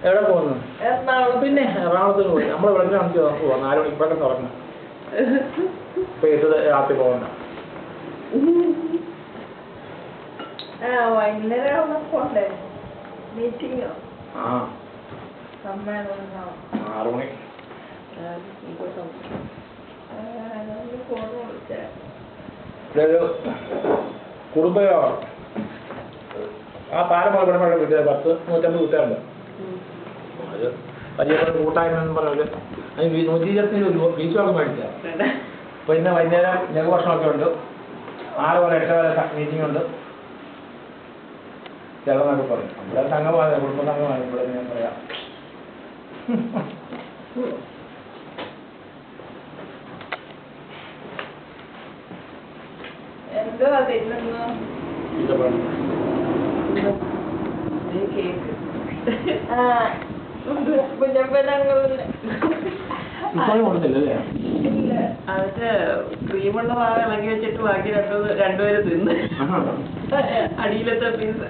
എവിടെ പോകുന്നു? പിന്നെ എറണാകുളത്തിന് പോയി. നമ്മൾ ഇവിടെ നമുക്ക് പോവാം. 4 മണിക്ക് പെട്ടെന്ന് തുറക്കണം. ഇപ്പൊ 8 രാത്രി പോകണ്ട. വൈകുന്നേരം പോണ്ടേ? മീറ്റിംഗോ? 6 മണി. ഇതൊരു കുടുംബയോഗം. ആ പാലം പോലെ ഇവിടെ കിട്ടിയത് 150 കൂട്ടുകാരുണ്ട്. അത് വലിയ കൂട്ടായ്മ എന്ന് പറഞ്ഞത് അതിന് 120 ബീച്ച് ഒക്കെ മേടിച്ച. അപ്പോൾ ഇന്ന് വൈകുന്നേരം ലഘുഭക്ഷണമൊക്കെ ഉണ്ട്. 6 മുതൽ 8 വരെ മീറ്റിംഗ് ഉണ്ട്. ചിലതൊക്കെ പറയും നമ്മുടെ സംഘമാണ്, കുടുംബ സംഘമാണ് ഇവിടെ ഞാൻ പറയാം. എന്തോ അതിന്നോ അതിന്റെ ക്രീമുള്ള ഭാഗം ഇളക്കി വെച്ചിട്ട് ബാക്കി രണ്ടുപേര് തിന്ന് അടിയിലത്തെ പീസ്